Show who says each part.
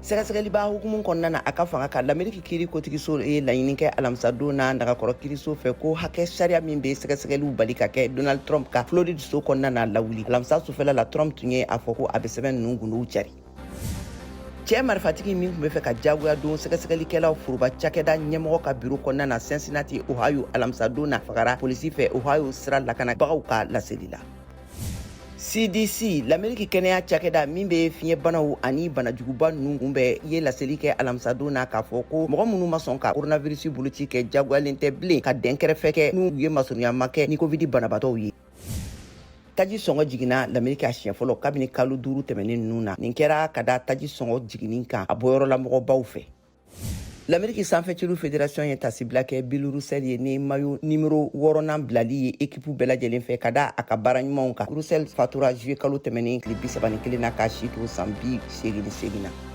Speaker 1: sɛgɛsɛgɛli b'a hukumu kɔnɔna na a ka fanga ka l'Amérique kiiri kotigiso ye laɲini kɛ alamisa don na nagakɔrɔ kiiriso fɛ ko hakɛ sariya min bɛ sɛgɛsɛgɛliw bali ka kɛ Donald Trump ka Floride so kɔnɔna na lawuli. Alamisa sufɛla la Trump tun ye a fɔ ko a bɛ sɛbɛn ninnu gundow cari. Cɛ marifatigi min tun bɛ fɛ ka jagoya don sɛgɛsɛgɛlikɛlaw foroba cakɛda ɲɛmɔgɔ ka biro kɔnɔna na Cincinnati, Ohio alamisa don na fagara polisi fɛ Ohio sira lakanabagaw ka laseli la. CDC, l'Amérique kɛnɛya cakɛda min bɛ fiɲɛbanaw ani banajuguba ninnu kunbɛn ye laseli kɛ alamisa don na k'a fɔ ko mɔgɔ minnu ma sɔn ka coronavirus boloci kɛ jagoyalen tɛ bilen ka dɛnkɛrɛfɛ kɛ n'u ye masuruyama kɛ ni covid banabatɔw ye. Taji sɔngɔ jiginna l'Amérique a siɲɛ fɔlɔ kabini kalo 5 tɛmɛnen ninnu na. Nin kɛra ka da taji sɔngɔ jiginni kan a bɔyɔrɔ la mɔgɔbaw fɛ. L'Amérique sanfɛcilu fédération ye tasibila kɛ Bill Russell ye ni mayo numéro 6nan bilali ye équipe bɛɛ lajɛlen fɛ ka da a ka baara ɲumanw kan. Russell fatura juillet kalo tɛmɛnen tile 31 na k'a si to san 88 na.